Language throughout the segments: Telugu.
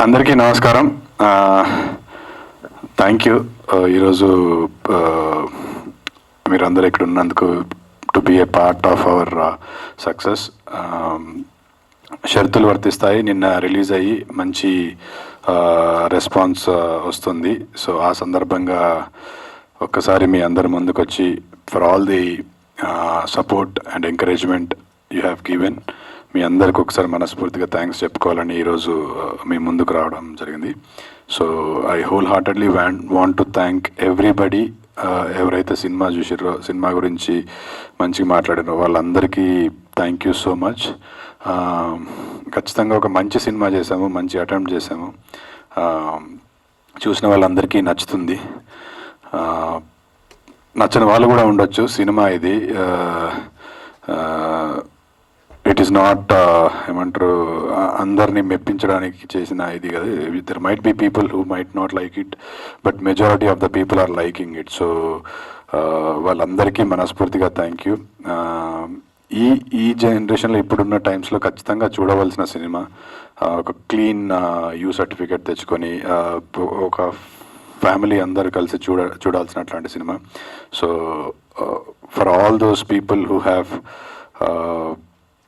అందరికీ నమస్కారం. థ్యాంక్ యూ ఈరోజు మీరందరూ ఇక్కడ ఉన్నందుకు, to be a part of our success. షరతులు వర్తిస్తాయి నిన్న రిలీజ్ అయ్యి మంచి రెస్పాన్స్ వస్తుంది. సో ఆ సందర్భంగా ఒక్కసారి మీ అందరి ముందుకు వచ్చి for all the support and encouragement you have given, మీ అందరికి ఒకసారి మనస్ఫూర్తిగా థ్యాంక్స్ చెప్పుకోవాలని ఈరోజు మీ ముందుకు రావడం జరిగింది. So I whole heartedly want to thank everybody. ఎవరైతే సినిమా చూసిర్రో, సినిమా గురించి మంచిగా మాట్లాడారో వాళ్ళందరికీ థ్యాంక్ యూ సో మచ్. ఖచ్చితంగా ఒక మంచి సినిమా చేసాము, మంచి అటెంప్ట్ చేసాము. చూసిన వాళ్ళందరికీ నచ్చుతుంది. నచ్చని వాళ్ళు కూడా ఉండొచ్చు. సినిమా ఇది ఇట్ ఈస్ నాట్ ఏమంటారు అందరినీ మెప్పించడానికి చేసిన ఇది కదా. There might be people who might not like it, but majority of the people are liking it. So వాళ్ళందరికీ మనస్ఫూర్తిగా థ్యాంక్ యూ. ఈ జనరేషన్లో ఇప్పుడున్న టైమ్స్లో ఖచ్చితంగా చూడవలసిన సినిమా. ఒక క్లీన్ యూ సర్టిఫికేట్ తెచ్చుకొని ఒక ఫ్యామిలీ అందరు కలిసి చూడాల్సిన అట్లాంటి సినిమా. So for all those people who have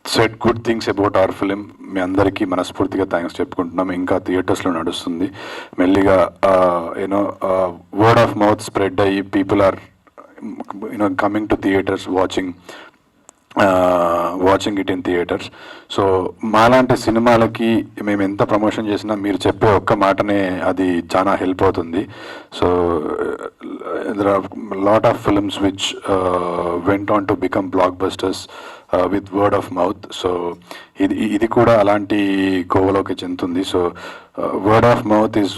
said good things about our film, మీ అందరికీ మనస్ఫూర్తిగా థ్యాంక్స్ చెప్పుకుంటున్నాం. ఇంకా థియేటర్స్లో నడుస్తుంది మెల్లిగా. You know word of mouth spread అయ్యి people are you know coming to theatres, watching it in theatres. So మాలాంటి సినిమాలకి మేము ఎంత ప్రమోషన్ చేసినా మీరు చెప్పే ఒక్క మాటనే అది చాలా హెల్ప్ అవుతుంది. So there are lot of films which went on to become blockbusters with word of mouth. So ఇది కూడా అలాంటి కోవలోకి చెందుతుంది. So word of mouth is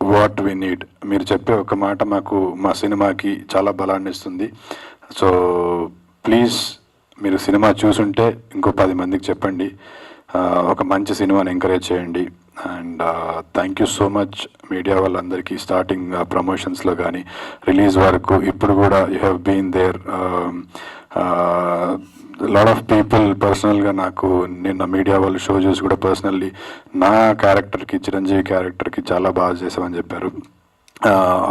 what we need. మీరు చెప్పే ఒక మాట మాకు మా సినిమాకి చాలా బలాన్ని ఇస్తుంది. సో ప్లీజ్ మీరు సినిమా చూసుంటే ఇంకో 10 మందికి చెప్పండి, ఒక మంచి సినిమాని ఎంకరేజ్ చేయండి. And thank you so much media వాళ్ళందరికీ. స్టార్టింగ్ ప్రమోషన్స్లో కానీ రిలీజ్ వరకు ఇప్పుడు కూడా you have been there. Lot of people పర్సనల్గా నాకు నిన్న మీడియా వాళ్ళు షో చూసి కూడా పర్సనల్లీ నా క్యారెక్టర్కి, చిరంజీవి క్యారెక్టర్కి చాలా బాగా చేసామని చెప్పారు.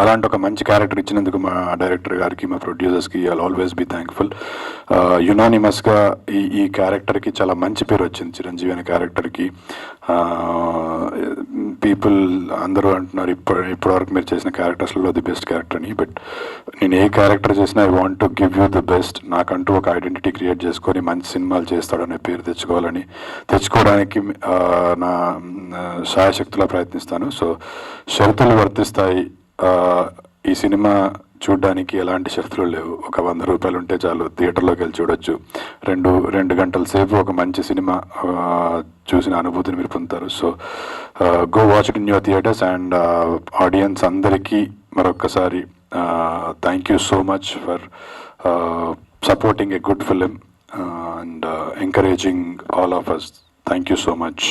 అలాంటి ఒక మంచి క్యారెక్టర్ ఇచ్చినందుకు మా డైరెక్టర్ గారికి, మా ప్రొడ్యూసర్స్కి ఐల్ ఆల్వేస్ బీ థ్యాంక్ఫుల్. యునానిమస్గా ఈ క్యారెక్టర్కి చాలా మంచి పేరు వచ్చింది, చిరంజీవి అనే క్యారెక్టర్కి. పీపుల్ అందరూ అంటున్నారు ఇప్పటివరకు మీరు చేసిన క్యారెక్టర్స్లో ది బెస్ట్ క్యారెక్టర్ అని. బట్ నేను ఏ క్యారెక్టర్ చేసినా I want to give you the best. నాకంటూ ఒక ఐడెంటిటీ క్రియేట్ చేసుకొని మంచి సినిమాలు చేస్తాడనే పేరు తెచ్చుకోవడానికి నా శాయశక్తిలో ప్రయత్నిస్తాను. సో షరతులు వర్తిస్తాయి. ఈ సినిమా చూడడానికి ఎలాంటి షరతులు లేవు. ఒక 100 రూపాయలు ఉంటే చాలు, థియేటర్లోకి వెళ్ళి చూడొచ్చు. 2 గంటల సేపు ఒక మంచి సినిమా చూసిన అనుభూతిని మీరు పొందుతారు. So go watch it in your theatres. And audience అందరికీ మరొక్కసారి thank you so much for supporting a good film and encouraging all of us. Thank you so much.